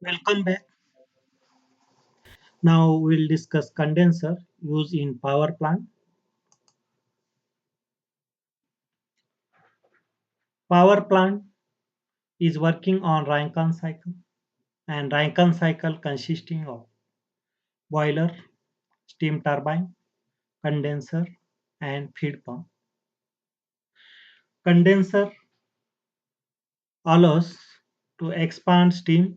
Welcome back. Now we'll discuss condenser used in power plant. Power plant is working on Rankine cycle and Rankine cycle consisting of boiler, steam turbine, condenser and feed pump. Condenser allows to expand steam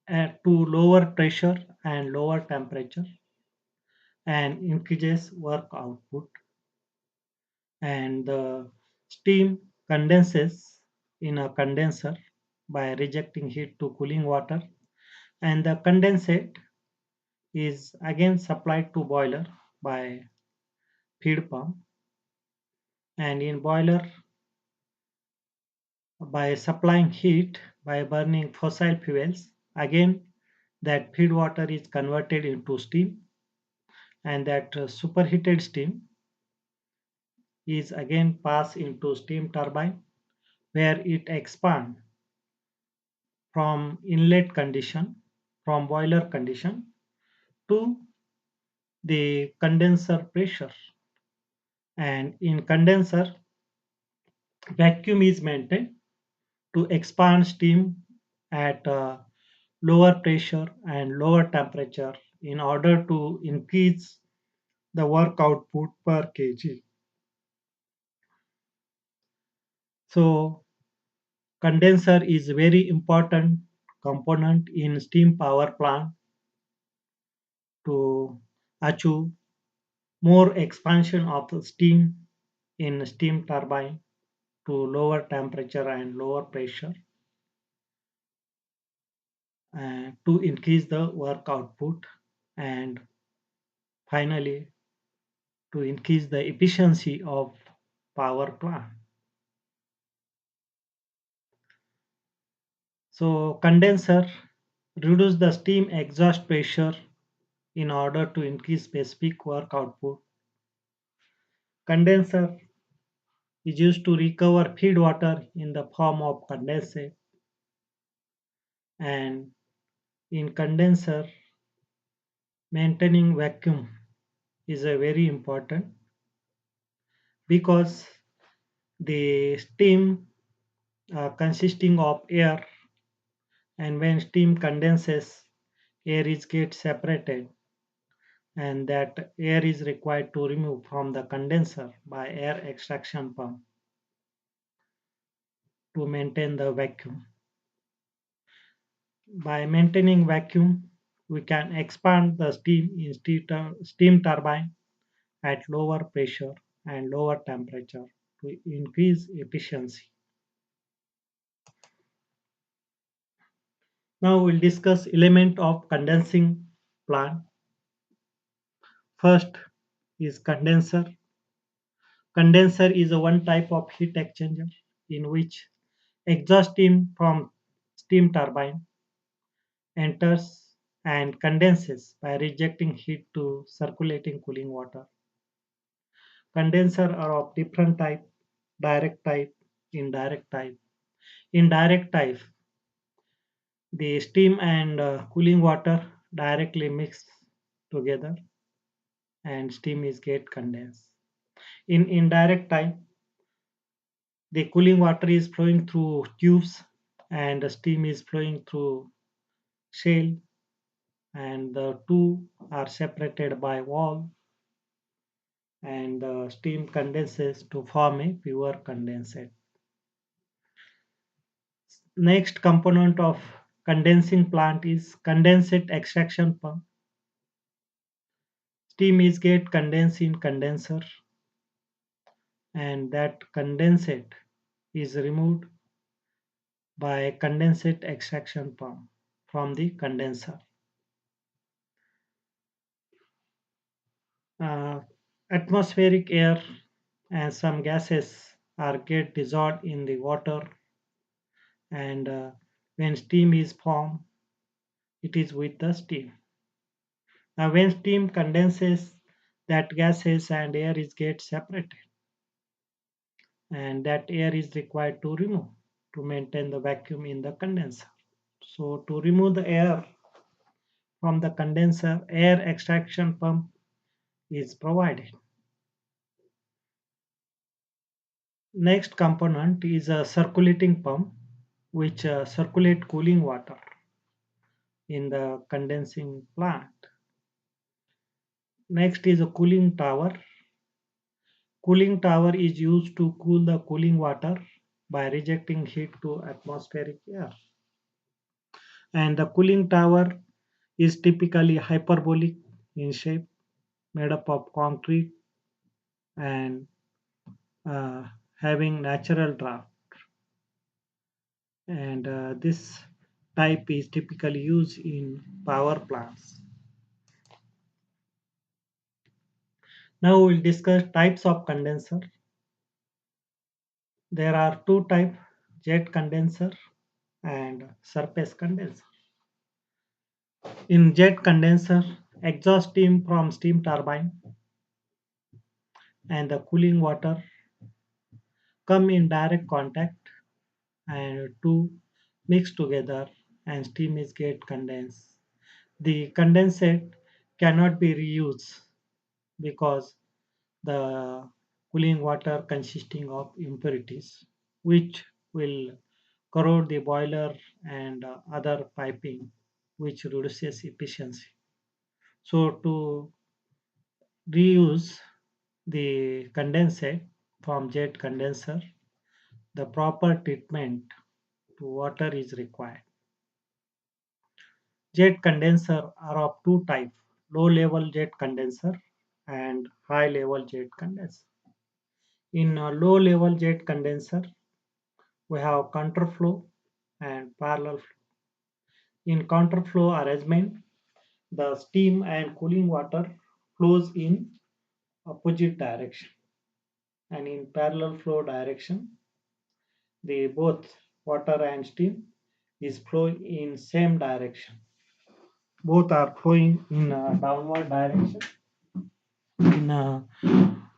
at to lower pressure and lower temperature and increases work output, and the steam condenses in a condenser by rejecting heat to cooling water, and the condensate is again supplied to boiler by feed pump, and in boiler by supplying heat by burning fossil fuels, again that feed water is converted into steam, and that superheated steam is again passed into steam turbine where it expands from inlet condition, from boiler condition to the condenser pressure. And in condenser, vacuum is maintained to expand steam at lower pressure and lower temperature in order to increase the work output per kg. So condenser is very important component in steam power plant to achieve more expansion of the steam in steam turbine to lower temperature and lower pressure to increase the work output, and finally to increase the efficiency of power plant. So condenser reduce the steam exhaust pressure in order to increase specific work output. Condenser is used to recover feed water in the form of condensate, and in condenser maintaining vacuum is a very important because the steam consisting of air, and when steam condenses air is get separated, and that air is required to remove from the condenser by air extraction pump to maintain the vacuum. By maintaining vacuum, we can expand the steam in steam turbine at lower pressure and lower temperature to increase efficiency. Now we'll discuss element of condensing plant. First is condenser. Condenser is a one type of heat exchanger in which exhaust steam from steam turbine enters and condenses by rejecting heat to circulating cooling water. Condenser are of different type: direct type, indirect type. In direct type, the steam and cooling water directly mix together and steam is get condensed. In indirect type, the cooling water is flowing through tubes and the steam is flowing through shell, and the two are separated by wall, and the steam condenses to form a pure condensate. Next component of condensing plant is condensate extraction pump. Steam is get condensed in condenser, and that condensate is removed by condensate extraction pump from the condenser. Uh, Atmospheric air and some gases are get dissolved in the water, and when steam is formed, it is with the steam. Now when steam condenses, that gases and air is get separated, and that air is required to remove to maintain the vacuum in the condenser. So to remove the air from the condenser, air extraction pump is provided. Next component is a circulating pump which circulate cooling water in the condensing plant. Next is a cooling tower. Cooling tower is used to cool the cooling water by rejecting heat to atmospheric air. And the cooling tower is typically hyperbolic in shape, made up of concrete and uh, having natural draft. And this type is typically used in power plants. Now we'll discuss types of condenser. There are two types, jet condenser and surface condenser. In jet condenser, exhaust steam from steam turbine and the cooling water come in direct contact and two mix together and steam is get condensed. The condensate cannot be reused because the cooling water consisting of impurities which will corrode the boiler and other piping which reduces efficiency. So to reuse the condensate from jet condenser, the proper treatment to water is required. Jet condenser are of two types, low level jet condenser and high level jet condenser. In a low level jet condenser, we have counterflow and parallel flow. In counterflow arrangement, the steam and cooling water flows in opposite direction, and in parallel flow direction, the both water and steam is flowing in same direction. Both are flowing in a downward direction in a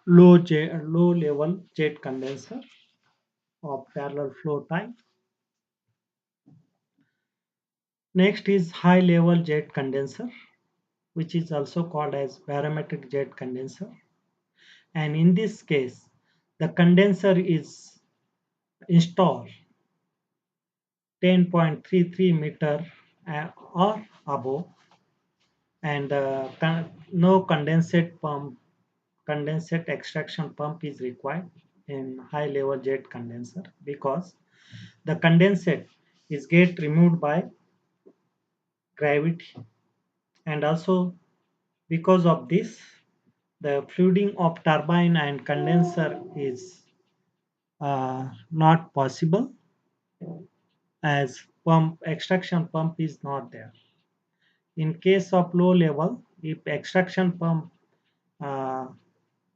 low level jet condenser of parallel flow type. Next is high level jet condenser, which is also called as barometric jet condenser. And in this case, the condenser is installed 10.33 meter or above, and no condensate extraction pump is required in high level jet condenser because the condensate is get removed by gravity, and also because of this the fluiding of turbine and condenser is not possible as pump extraction pump is not there. In case of low level, if extraction pump uh,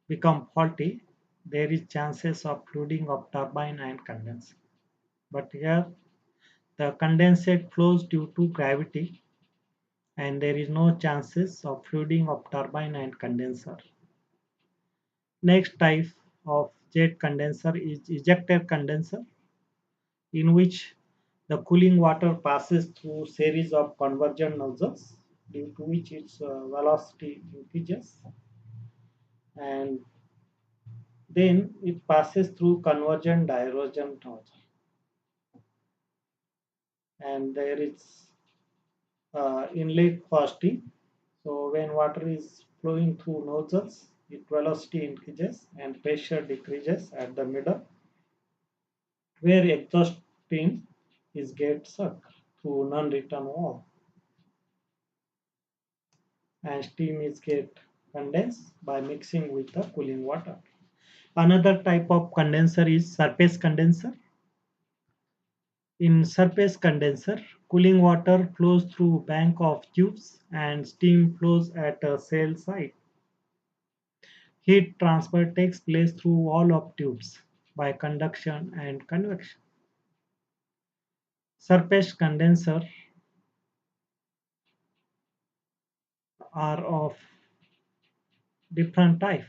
become faulty, there is chances of flooding of turbine and condenser. But here the condensate flows due to gravity and there is no chances of flooding of turbine and condenser. Next type of jet condenser is ejector condenser, in which the cooling water passes through series of convergent nozzles due to which its velocity increases, and then it passes through convergent divergent nozzle, and there is inlet for steam. So when water is flowing through nozzles, its velocity increases and pressure decreases at the middle, where exhaust stream is get sucked through non-return valve, and steam is get condensed by mixing with the cooling water. Another type of condenser is surface condenser. In surface condenser, cooling water flows through bank of tubes and steam flows at a cell site. Heat transfer takes place through wall of tubes by conduction and convection. Surface condenser are of different type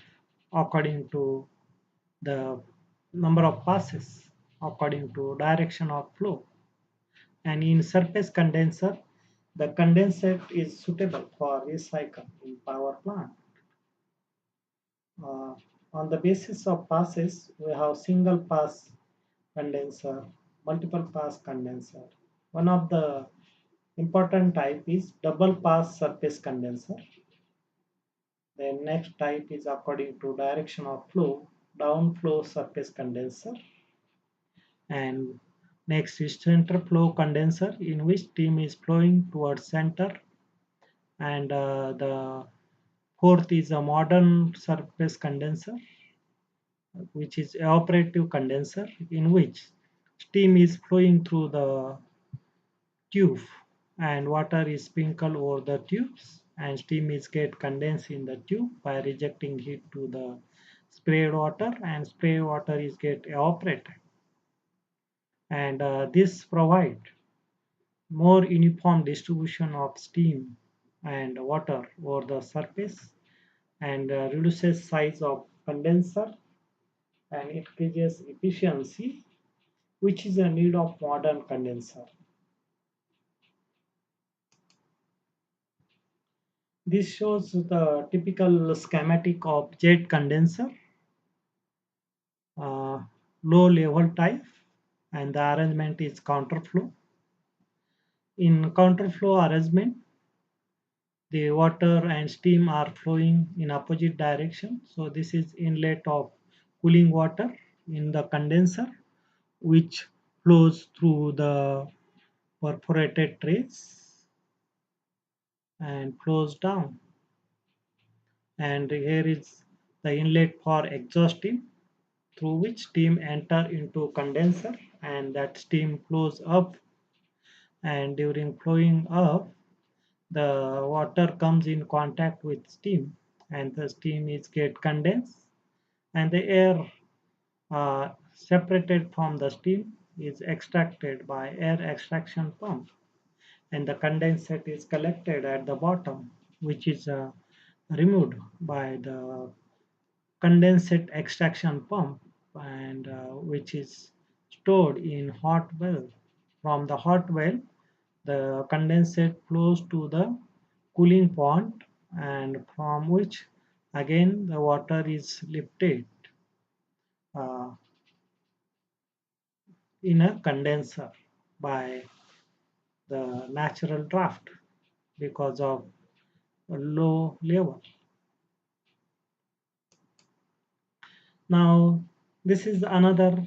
according to the number of passes, according to direction of flow, And in surface condenser, the condensate is suitable for recycle in power plant. Uh, on the basis of passes, we have single pass condenser, multiple pass condenser. One of the important type is double pass surface condenser. The next type is according to direction of flow, downflow surface condenser. And next is center flow condenser in which steam is flowing towards center. And the fourth is a modern surface condenser, which is evaporative condenser in which steam is flowing through the tube and water is sprinkled over the tubes and steam is get condensed in the tube by rejecting heat to the sprayed water and sprayed water is get evaporated and this provide more uniform distribution of steam and water over the surface and reduces size of condenser and increases efficiency, which is a need of modern condenser. This shows the typical schematic of jet condenser, uh, low level type, and the arrangement is counterflow. In counterflow arrangement, the water and steam are flowing in opposite direction. So this is inlet of cooling water in the condenser, which flows through the perforated trays and flows down. And here is the inlet for exhaust steam through which steam enter into condenser and that steam flows up and during flowing up the water comes in contact with steam and the steam is get condensed and the air separated from the steam is extracted by air extraction pump and the condensate is collected at the bottom which is removed by the condensate extraction pump and which is stored in hot well. From the hot well, the condensate flows to the cooling pond and from which again the water is lifted uh, in a condenser by the natural draft because of a low level. Now, this is another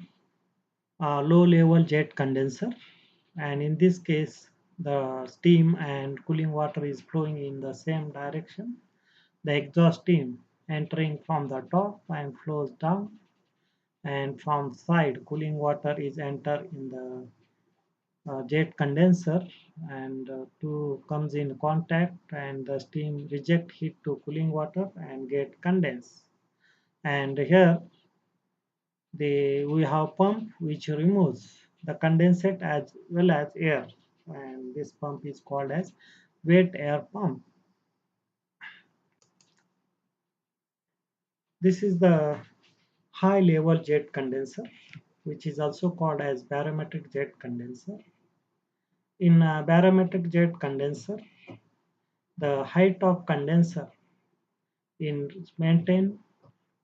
low level jet condenser and in this case the steam and cooling water is flowing in the same direction. The exhaust steam entering from the top and flows down and from side cooling water is enter in the jet condenser and two comes in contact and the steam reject heat to cooling water and get condensed and here we have pump which removes the condensate as well as air and this pump is called as wet air pump. This is the high level jet condenser which is also called as barometric jet condenser. In a barometric jet condenser the height of condenser in maintain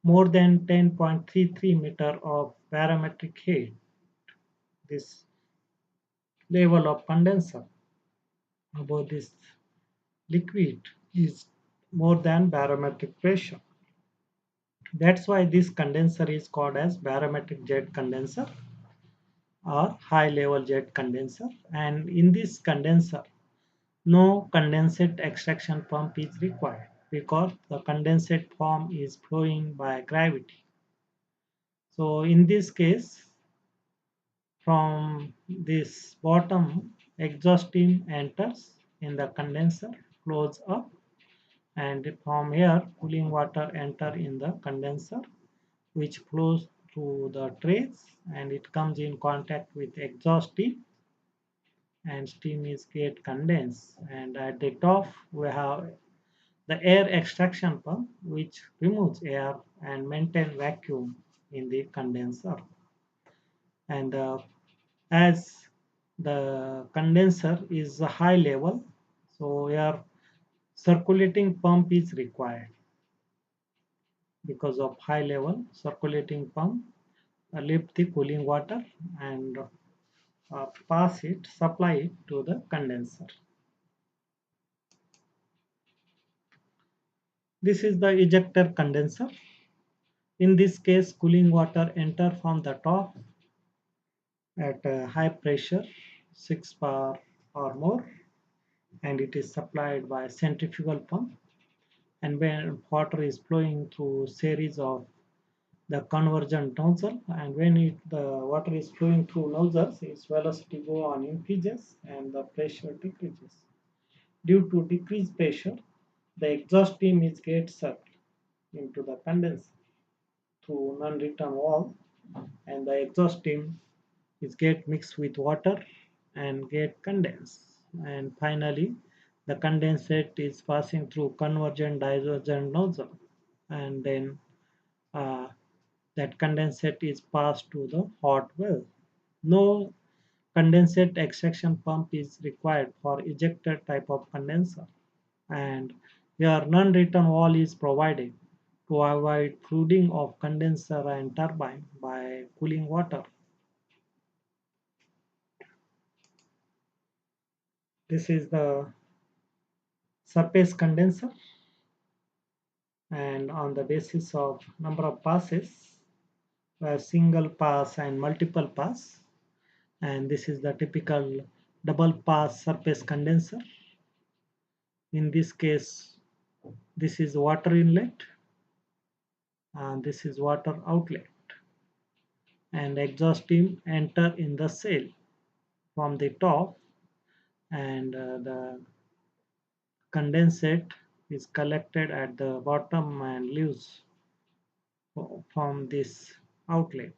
more than 10.33 meter of barometric height. This level of condenser above this liquid is more than barometric pressure. That's why this condenser is called as barometric jet condenser or high level jet condenser. And in this condenser, no condensate extraction pump is required because the condensate form is flowing by gravity. So in this case, from this bottom exhaust steam enters in the condenser, flows up and from here cooling water enter in the condenser which flows through the trays and it comes in contact with exhaust steam and steam is get condensed and at the top we have the air extraction pump which removes air and maintain vacuum in the condenser and as The condenser is a high level, so your circulating pump is required. Because of high level circulating pump lift the cooling water and pass it, supply it to the condenser. This is the ejector condenser. In this case, cooling water enter from the top at high pressure, 6 bar or more, and it is supplied by centrifugal pump. And when water is flowing through series of the convergent nozzle, and when the water is flowing through nozzles, its velocity go on increases and the pressure decreases. Due to decreased pressure, the exhaust steam is get sucked into the condenser through non-return valve, and the exhaust steam is get mixed with water and get condensed. And finally, the condensate is passing through convergent divergent nozzle, and then uh, that condensate is passed to the hot well. No condensate extraction pump is required for ejector type of condenser, and your non-return wall is provided to avoid flooding of condenser and turbine by cooling water. This is the surface condenser, and on the basis of number of passes, single pass and multiple pass, and this is the typical double pass surface condenser. In this case, this is water inlet and this is water outlet, and exhaust steam enter in the cell from the top, and the condensate is collected at the bottom and leaves from this outlet,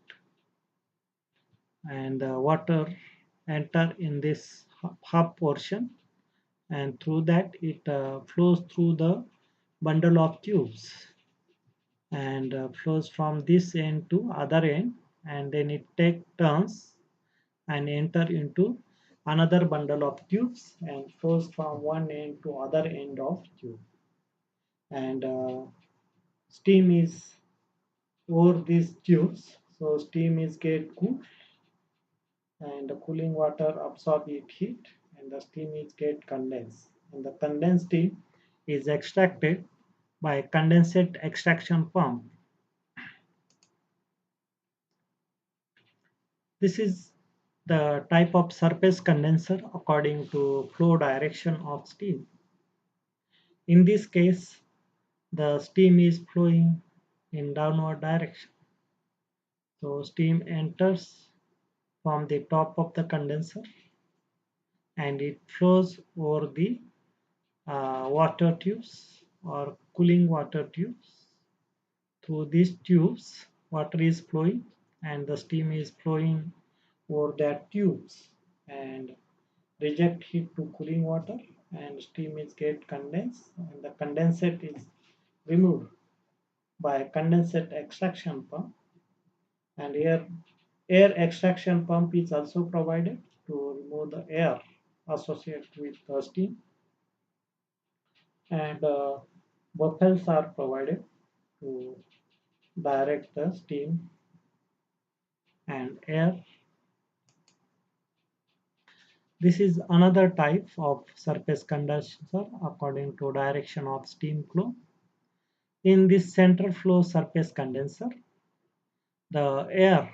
and the water enter in this hub portion, and through that it flows through the bundle of tubes and flows from this end to other end, and then it take turns and enter into another bundle of tubes and flows from one end to other end of tube, and steam is over these tubes, so steam is get cooled and the cooling water absorb it heat and the steam is get condensed, and the condensed steam is extracted by condensate extraction pump. This is the type of surface condenser according to flow direction of steam. In this case, the steam is flowing in downward direction. So steam enters from the top of the condenser and it flows over the water tubes or cooling water tubes. Through these tubes, water is flowing and the steam is flowing over that tubes and reject heat to cooling water, and steam is get condensed and the condensate is removed by condensate extraction pump, and air extraction pump is also provided to remove the air associated with the steam, and buffers are provided to direct the steam and air. This is another type of surface condenser according to direction of steam flow. In this central flow surface condenser, the air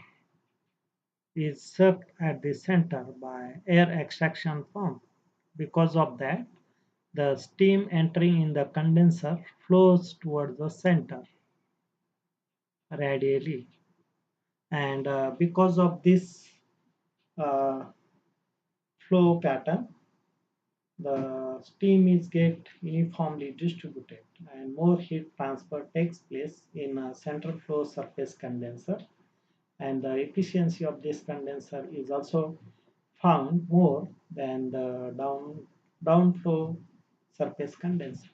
is sucked at the center by air extraction pump. Because of that, the steam entering in the condenser flows towards the center radially. And because of this uh, flow pattern, the steam is get uniformly distributed and more heat transfer takes place in a central flow surface condenser, and the efficiency of this condenser is also found more than the downflow surface condenser.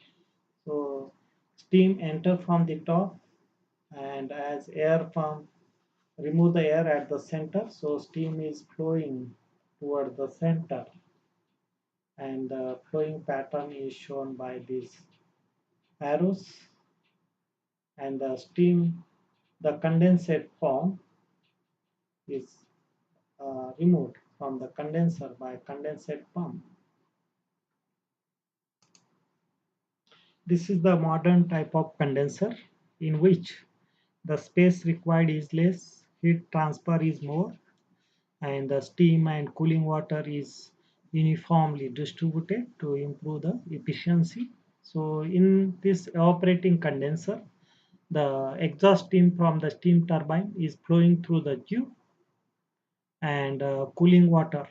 So steam enter from the top, and as air pump remove the air at the center, so steam is flowing toward the center, and the flowing pattern is shown by these arrows, and the steam, the condensate form is removed from the condenser by condensate pump. This is the modern type of condenser in which the space required is less, heat transfer is more, and the steam and cooling water is uniformly distributed to improve the efficiency. So in this evaporating condenser, the exhaust steam from the steam turbine is flowing through the tube, and cooling water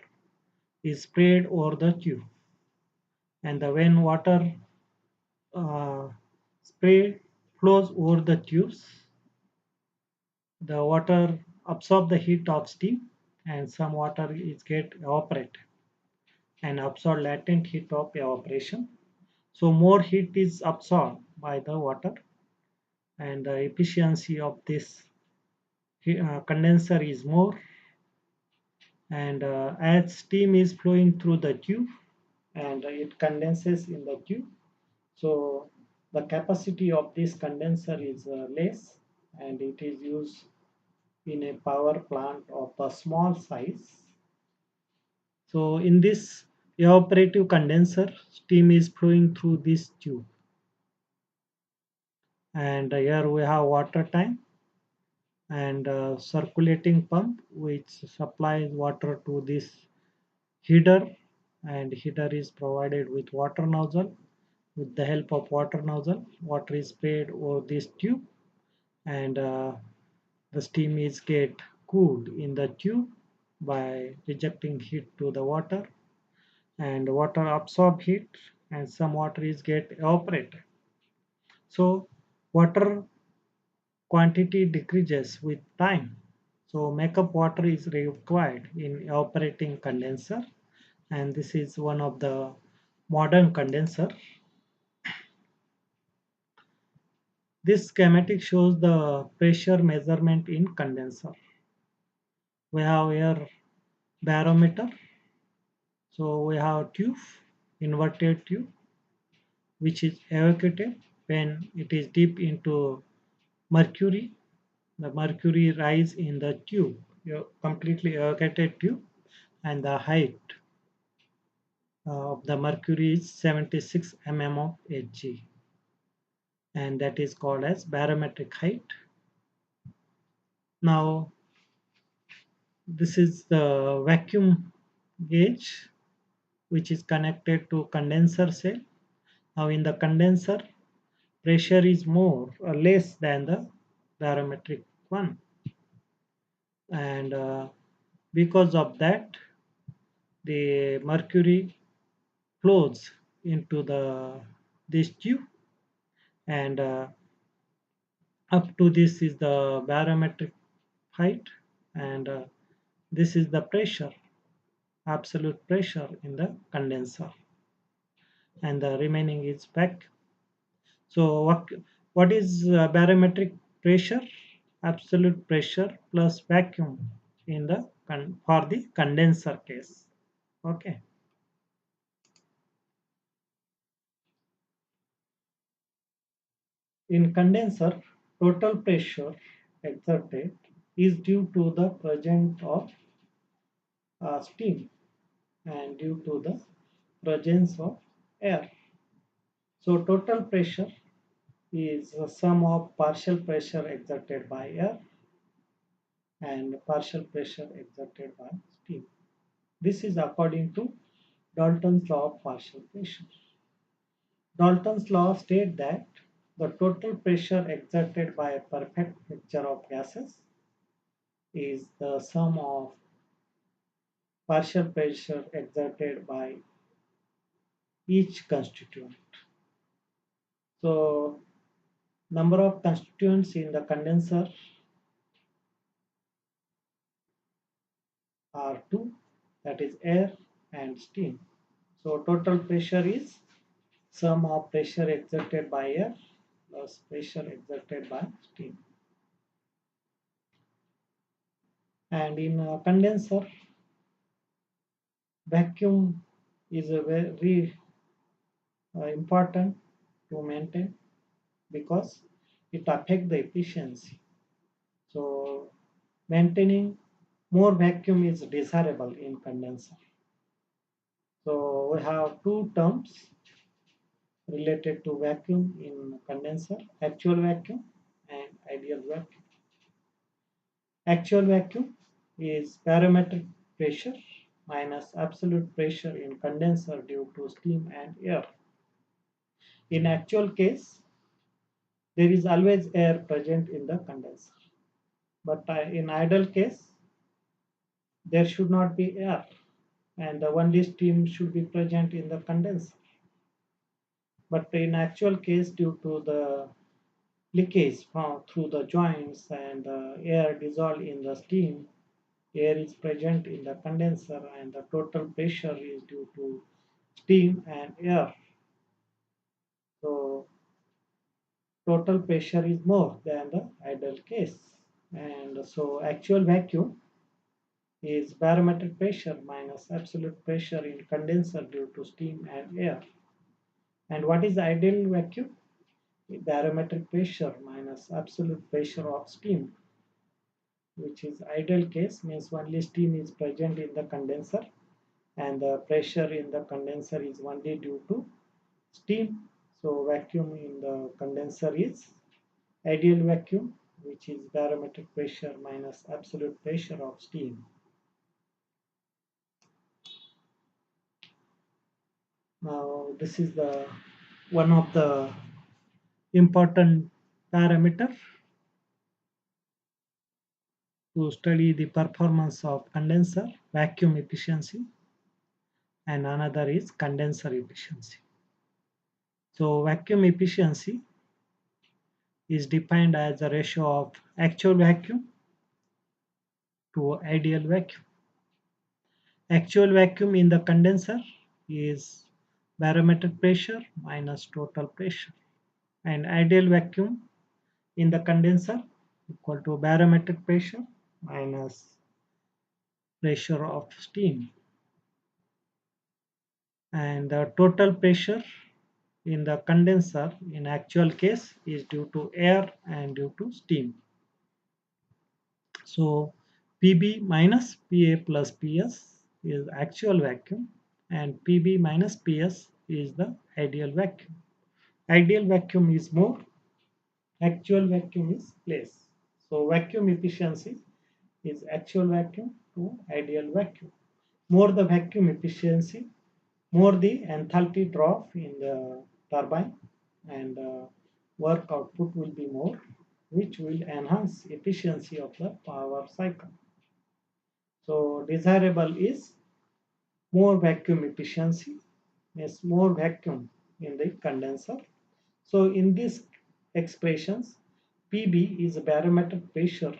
is sprayed over the tube. And when water uh, spray flows over the tubes, the water absorb the heat of steam, and some water is get evaporated and absorb latent heat of evaporation. So more heat is absorbed by the water, and the efficiency of this condenser is more. And as steam is flowing through the tube, and it condenses in the tube, so the capacity of this condenser is less, and it is used in a power plant of a small size. So in this evaporative condenser, steam is flowing through this tube, and here we have water tank and circulating pump which supplies water to this heater, and heater is provided with water nozzle. With the help of water nozzle, water is sprayed over this tube, and the steam is get cooled in the tube by rejecting heat to the water, and water absorb heat, and some water is get evaporated. So water quantity decreases with time. So makeup water is required in evaporating condenser, and this is one of the modern condenser. This schematic shows the pressure measurement in condenser. We have here barometer. So we have tube, inverted tube, which is evacuated when it is deep into mercury. The mercury rise in the tube, completely evacuated tube, and the height of the mercury is 76 mm of Hg, and that is called as barometric height. Now this is the vacuum gauge which is connected to condenser cell. Now in the condenser, pressure is more or less than the barometric one, and because of that, the mercury flows into the this tube, and up to this is the barometric height, and this is the pressure, absolute pressure in the condenser, and the remaining is vacuum. So what is barometric pressure? Absolute pressure plus vacuum in the for the condenser case. Okay. In condenser, total pressure exerted is due to the presence of steam and due to the presence of air. So total pressure is the sum of partial pressure exerted by air and partial pressure exerted by steam. This is according to Dalton's law of partial pressure. Dalton's law states that the total pressure exerted by a perfect mixture of gases is the sum of partial pressure exerted by each constituent. So number of constituents in the condenser are two, that is air and steam. So total pressure is sum of pressure exerted by air plus pressure exerted by steam. And in a condenser, Vacuum is a very important to maintain because it affects the efficiency. So maintaining more vacuum is desirable in condenser. So we have two terms related to vacuum in condenser: actual vacuum and ideal vacuum. Actual vacuum is barometric pressure minus absolute pressure in condenser due to steam and air. In actual case, there is always air present in the condenser. But in ideal case, there should not be air and the only steam should be present in the condenser. But in actual case, due to the leakage through the joints and the air dissolved in the steam, air is present in the condenser and the total pressure is due to steam and air. So total pressure is more than the ideal case. And so actual vacuum is barometric pressure minus absolute pressure in condenser due to steam and air. And what is ideal vacuum? Barometric pressure minus absolute pressure of steam, which is ideal case means only steam is present in the condenser and the pressure in the condenser is only due to steam. So vacuum in the condenser is ideal vacuum, which is barometric pressure minus absolute pressure of steam. Now this is the one of the important parameter to study the performance of condenser vacuum efficiency, and another is condenser efficiency. So vacuum efficiency is defined as a ratio of actual vacuum to ideal vacuum. Actual vacuum in the condenser is barometric pressure minus total pressure, and ideal vacuum in the condenser equal to barometric pressure minus pressure of steam, and the total pressure in the condenser in actual case is due to air and due to steam. So Pb minus Pa plus Ps is actual vacuum and Pb minus Ps is the ideal vacuum. Ideal vacuum is more, actual vacuum is less. So vacuum efficiency is actual vacuum to ideal vacuum. More the vacuum efficiency, more the enthalpy drop in the turbine and work output will be more, which will enhance efficiency of the power cycle. So desirable is more vacuum efficiency, means more vacuum in the condenser. So in these expressions, Pb is barometric pressure,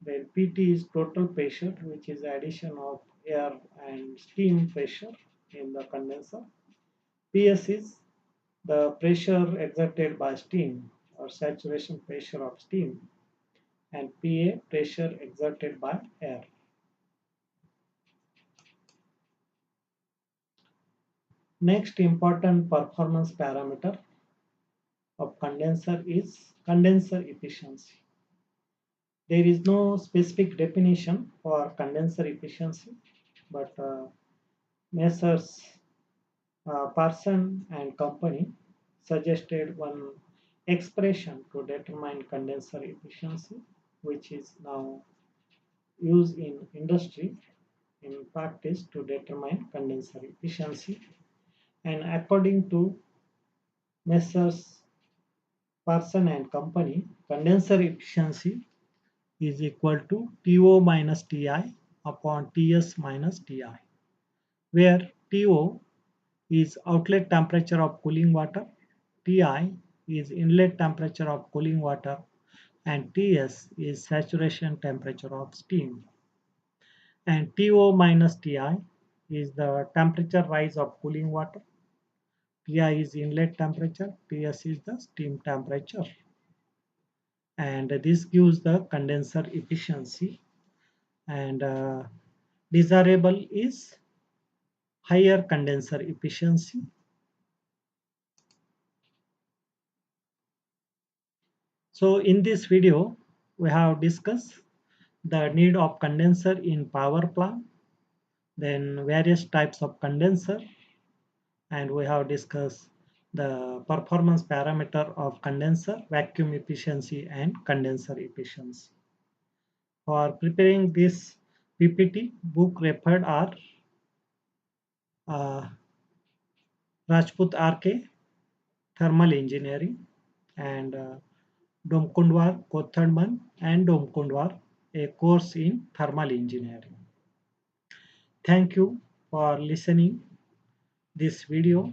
then Pt is total pressure, which is addition of air and steam pressure in the condenser. Ps is the pressure exerted by steam or saturation pressure of steam, and Pa pressure exerted by air. Next important performance parameter of condenser is condenser efficiency. There is no specific definition for condenser efficiency, but Messrs. Parson and Company suggested one expression to determine condenser efficiency, which is now used in industry in practice to determine condenser efficiency. And according to Messrs. Parson and Company, condenser efficiency is equal to TO minus TI upon TS minus TI, where TO is outlet temperature of cooling water, Ti is inlet temperature of cooling water, and Ts is saturation temperature of steam. And To minus Ti is the temperature rise of cooling water, Ti is inlet temperature, Ts is the steam temperature. And this gives the condenser efficiency. And desirable is higher condenser efficiency. So in this video, we have discussed the need of condenser in power plant, then various types of condenser, and we have discussed the performance parameter of condenser, vacuum efficiency, and condenser efficiency. For preparing this PPT, book referred are uh, Rajput RK, Thermal Engineering, and Domkundwar Kothadman and Domkundwar, a course in thermal engineering. Thank you for listening this video.